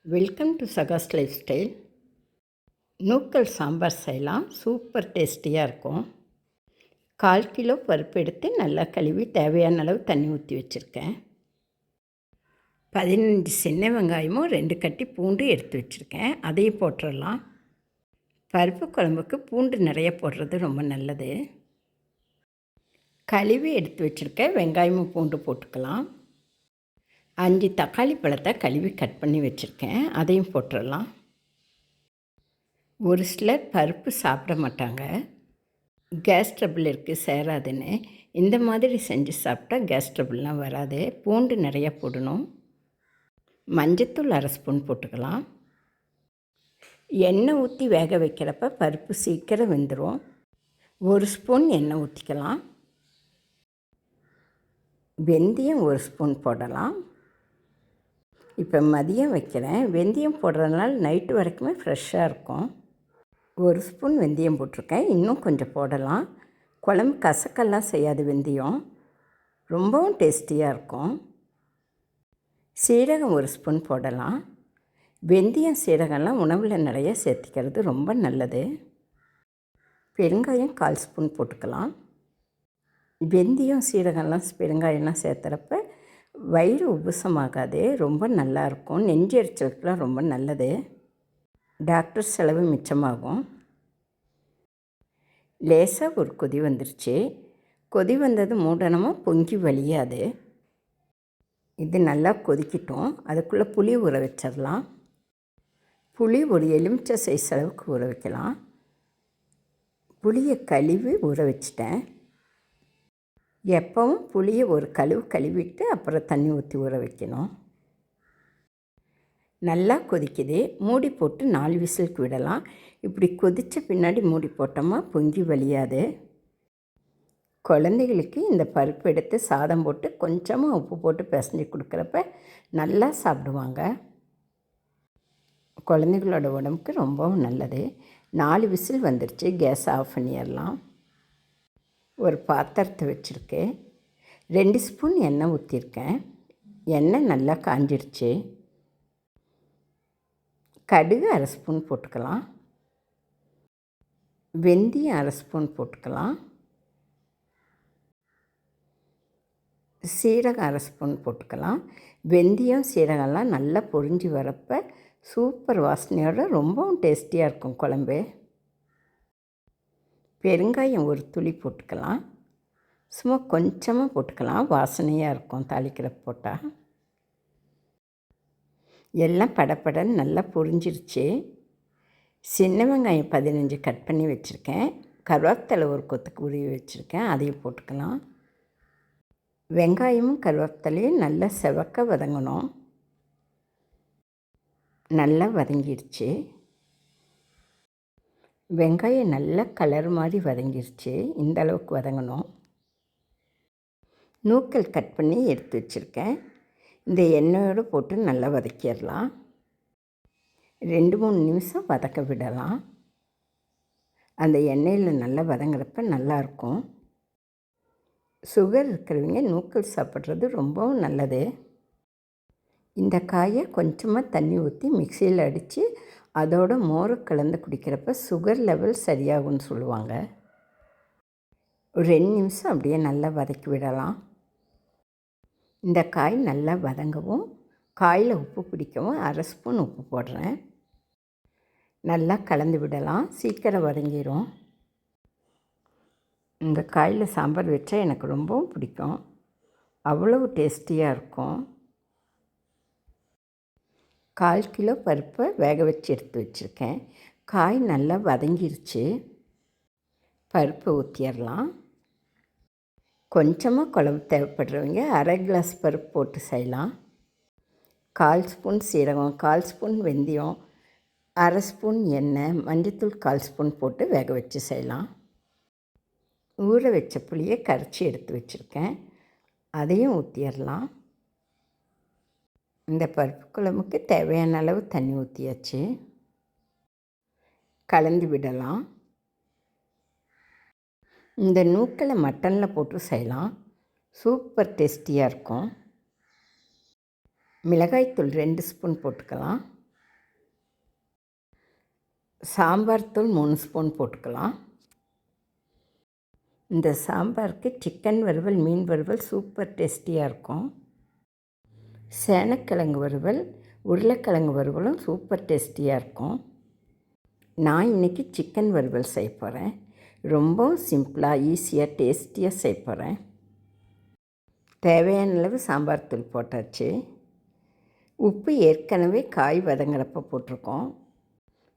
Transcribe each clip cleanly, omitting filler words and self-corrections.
Welcome to சகாஸ் lifestyle. நூக்கல் சாம்பார் செய்யலாம். சூப்பர் டேஸ்டியாக இருக்கும். 1/4 கிலோ பருப்பு எடுத்து நல்லா கழுவி தேவையான அளவு தண்ணி ஊற்றி வச்சுருக்கேன். 15 சின்ன வெங்காயமும் 2 கட்டி பூண்டு எடுத்து வச்சுருக்கேன். அதையும் போட்டுடலாம். பருப்பு குழம்புக்கு பூண்டு நிறைய போடுறது ரொம்ப நல்லது. கழுவி எடுத்து வச்சுருக்கேன். வெங்காயமும் பூண்டு போட்டுக்கலாம். 5 தக்காளி பழத்தை கழுவி கட் பண்ணி வச்சுருக்கேன். அதையும் போட்டுடலாம். ஒரு சிலர் பருப்பு சாப்பிட மாட்டாங்க. கேஸ் ட்ரபிள் இருக்குது சேராதுன்னு. இந்த மாதிரி செஞ்சு சாப்பிட்டா கேஸ் ட்ரபிள்லாம் வராது. பூண்டு நிறையா போடணும். மஞ்சத்தூள் 1/2 ஸ்பூன் போட்டுக்கலாம். எண்ணெய் ஊற்றி வேக வைக்கிறப்ப பருப்பு சீக்கிரம் வெந்துடும். 1 ஸ்பூன் எண்ணெய் ஊற்றிக்கலாம். வெந்தயம் 1 ஸ்பூன் போடலாம். இப்போ மதியம் வைக்கிறேன். வெந்தயம் போடுறதுனால நைட்டு வரைக்குமே ஃப்ரெஷ்ஷாக இருக்கும். 1 ஸ்பூன் வெந்தயம் போட்டிருக்கேன். இன்னும் கொஞ்சம் போடலாம். குழம்பு கசக்கெல்லாம் செய்யாது வெந்தயம். ரொம்பவும் டேஸ்டியாக இருக்கும். சீரகம் 1 ஸ்பூன் போடலாம். வெந்தயம் சீரகம்லாம் உணவில் நிறைய சேர்த்திக்கிறது ரொம்ப நல்லது. பெருங்காயம் 1/4 ஸ்பூன் போட்டுக்கலாம். வெந்தயம் சீரகம்லாம் பெருங்காயம்லாம் சேர்த்துறப்ப வயிறு உபுசமாகாது. ரொம்ப நல்லாயிருக்கும். நெஞ்சு எரிச்சலுக்குலாம் ரொம்ப நல்லது. டாக்டர் செலவு மிச்சமாகும். லேசாக ஒரு கொதி வந்துருச்சு. கொதி வந்தது மூடனமாக பொங்கி வழியாது. இது நல்லா கொதிக்கட்டும். அதுக்குள்ளே புளி ஊற வச்சிடலாம். புளி ஒரு எலுமிச்சை சைஸ் அளவுக்கு ஊற வைக்கலாம். புளியை கழுவி ஊற வச்சிட்டேன். எப்பவும் புளியை ஒரு கழுவிட்டு அப்புறம் தண்ணி ஊற்றி ஊற வைக்கணும். நல்லா கொதிக்குது. மூடி போட்டு 4 விசிலுக்கு விடலாம். இப்படி கொதித்த பின்னாடி மூடி போட்டோமா பொங்கி வழியாது. குழந்தைகளுக்கு இந்த பருப்பு எடுத்து சாதம் போட்டு கொஞ்சமாக உப்பு போட்டு பிசைஞ்சு கொடுக்குறப்ப நல்லா சாப்பிடுவாங்க. குழந்தைகளோட உடம்புக்கு ரொம்பவும் நல்லது. 4 விசில் வந்துருச்சு. கேஸ் ஆஃப் பண்ணிடலாம். ஒரு பாத்திரத்தை வச்சுருக்கேன். 2 ஸ்பூன் எண்ணெய் ஊற்றிருக்கேன். எண்ணெய் நல்லா காஞ்சிடுச்சு. கடுகு 1/2 ஸ்பூன் போட்டுக்கலாம். வெந்தயம் 1/2 ஸ்பூன் போட்டுக்கலாம். சீரகம் 1/2 ஸ்பூன் போட்டுக்கலாம். வெந்தயம் சீரகம்லாம் நல்லா பொரிஞ்சு வரப்போ சூப்பர் வாசனையோடு ரொம்பவும் டேஸ்டியாக இருக்கும் குழம்பு. பெருங்காயம் ஒரு துளி போட்டுக்கலாம். சும்மா கொஞ்சமாக போட்டுக்கலாம். வாசனையாக இருக்கும் தாளிக்கிறப்ப போட்டால். எல்லாம் படப்படன்னு நல்லா பொரிஞ்சிருச்சு. சின்ன வெங்காயம் 15 கட் பண்ணி வச்சுருக்கேன். கருவேப்பிலை ஒரு கொத்துக்கு உருவி வச்சுருக்கேன். அதையும் போட்டுக்கலாம். வெங்காயமும் கருவேப்பிலையும் நல்லா செவக்க வதங்கணும். நல்லா வதங்கிடுச்சு. வெங்காயம் நல்லா கலர் மாதிரி வதங்கிடுச்சு. இந்த அளவுக்கு வதங்கணும். நூக்கல் கட் பண்ணி எடுத்து வச்சுருக்கேன். இந்த எண்ணெயோடு போட்டு நல்லா வதக்கிடலாம். 2-3 நிமிஷம் வதக்க விடலாம். அந்த எண்ணெயில் நல்லா வதங்குறப்ப நல்லாயிருக்கும். சுகர் இருக்கிறவங்க நூக்கல் சாப்பிட்றது ரொம்பவும் நல்லது. இந்த காயை கொஞ்சமாக தண்ணி ஊற்றி மிக்சியில் அடித்து அதோட மோரை கலந்து குடிக்கிறப்ப சுகர் லெவல் சரியாகும்னு சொல்லுவாங்க. ஒரு 2 நிமிஷம் அப்படியே நல்லா வதக்கி விடலாம். இந்த காய் நல்லா வதங்கவும் காயில் உப்பு பிடிக்கவும் 1/2 ஸ்பூன் உப்பு போடுறேன். நல்லா கலந்து விடலாம். சீக்கிரம் வதங்கிடும். இந்த காயில் சாம்பார் வச்சா எனக்கு ரொம்பவும் பிடிக்கும். அவ்வளவு டேஸ்டியாக இருக்கும். 1/4 கிலோ பருப்பை வேக வச்சு எடுத்து வச்சுருக்கேன். காய் நல்லா வதங்கிருச்சு. பருப்பை ஊற்றிடலாம். கொஞ்சமாக குழம்பு தேவைப்படுறவங்க 1/2 கிளாஸ் பருப்பு போட்டு செய்யலாம். 1/4 ஸ்பூன் சீரகம், 1/4 ஸ்பூன் வெந்தயம், 1/2 ஸ்பூன் எண்ணெய், மஞ்சத்தூள் 1/4 ஸ்பூன் போட்டு வேக வச்சு செய்யலாம். ஊற வச்ச புளியை கரைச்சி எடுத்து வச்சுருக்கேன். அதையும் ஊற்றிடலாம். இந்த பருப்பு குழம்புக்கு தேவையான அளவு தண்ணி ஊற்றியாச்சு. கலந்து விடலாம். இந்த நூக்கலை மட்டனில் போட்டு செய்யலாம். சூப்பர் டேஸ்டியாக இருக்கும். மிளகாய்த்தூள் 2 ஸ்பூன் போட்டுக்கலாம். சாம்பார் தூள் 3 ஸ்பூன் போட்டுக்கலாம். இந்த சாம்பாருக்கு சிக்கன் வறுவல், மீன் வறுவல் சூப்பர் டேஸ்டியாக இருக்கும். சேனக்கிழங்கு வறுவல், உருளைக்கிழங்கு வறுவலும் சூப்பர் டேஸ்டியாக இருக்கும். நான் இன்றைக்கி சிக்கன் வறுவல் செய்ய போகிறேன். ரொம்பவும் சிம்பிளாக, ஈஸியாக, டேஸ்டியாக செய்ய போகிறேன். தேவையான அளவு சாம்பார் தூள் போட்டாச்சு. உப்பு ஏற்கனவே காய் வதங்குறப்ப போட்டிருக்கோம்.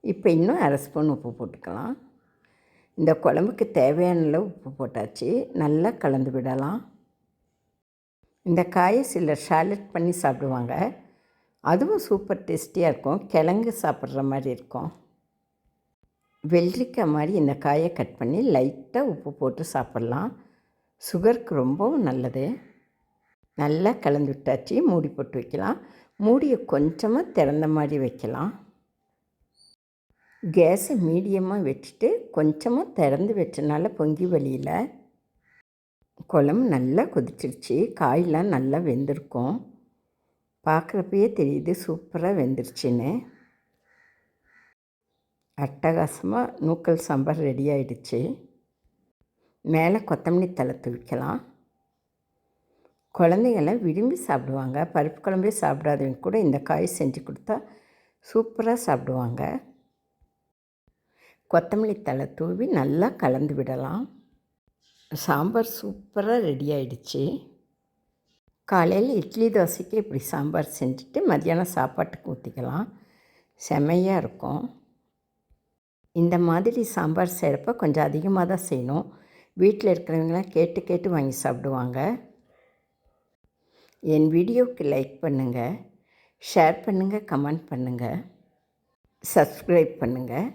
இப்போ இன்னும் 1/2 ஸ்பூன் உப்பு போட்டுக்கலாம். இந்த குழம்புக்கு தேவையான அளவு உப்பு போட்டாச்சு. நல்லா கலந்து விடலாம். இந்த காயை சிலர் ஷாலட் பண்ணி சாப்பிடுவாங்க. அதுவும் சூப்பர் டேஸ்டியாக இருக்கும். கிழங்கு சாப்பிட்ற மாதிரி இருக்கும். வெள்ளரிக்காய் மாதிரி இந்த காயை கட் பண்ணி லைட்டாக உப்பு போட்டு சாப்பிட்லாம். சுகருக்கு ரொம்பவும் நல்லது. நல்லா கலந்து விட்டாச்சு. மூடி போட்டு வைக்கலாம். மூடியை கொஞ்சமாக திறந்த மாதிரி வைக்கலாம். கேஸை மீடியமாக வச்சுட்டு கொஞ்சமாக திறந்து வச்சனால பொங்கி வழியில் குழம்பு நல்லா கொதிச்சிருச்சு. காயெலாம் நல்லா வெந்திருக்கும். பார்க்குறப்பயே தெரியுது சூப்பராக வெந்துருச்சுன்னு. அட்டகாசமாக நூக்கல் சாம்பார் ரெடி ஆகிடுச்சு. மேலே கொத்தமல்லி தழை தூவிக்கலாம். குழந்தைங்கள்லாம் விரும்பி சாப்பிடுவாங்க. பருப்பு குழம்பே சாப்பிடாதவங்க கூட இந்த காய் செஞ்சு கொடுத்தா சூப்பராக சாப்பிடுவாங்க. கொத்தமல்லி தழை தூவி நல்லா கலந்து விடலாம். சாம்பார் சூப்பராக ரெடி ஆகிடுச்சு. காலையில் இட்லி தோசைக்கு இப்படி சாம்பார் செஞ்சுட்டு மத்தியானம் சாப்பாட்டுக்கு ஊற்றிக்கலாம். செமையாக இருக்கும். இந்த மாதிரி சாம்பார் செய்கிறப்ப கொஞ்சம் அதிகமாக தான் செய்யணும். வீட்டில் இருக்கிறவங்களாம் கேட்டு கேட்டு வாங்கி சாப்பிடுவாங்க. என் வீடியோவுக்கு லைக் பண்ணுங்கள், ஷேர் பண்ணுங்கள், கமெண்ட் பண்ணுங்கள், சப்ஸ்கிரைப் பண்ணுங்கள்.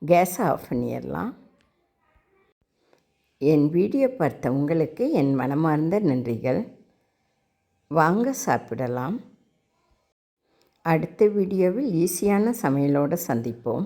கேஸை ஆஃப் பண்ணிடலாம். என் வீடியோ பார்த்த உங்களுக்கு என் மனமார்ந்த நன்றிகள். வாங்க சாப்பிடலாம். அடுத்த வீடியோவில் ஈஸியான சமையலோடு சந்திப்போம்.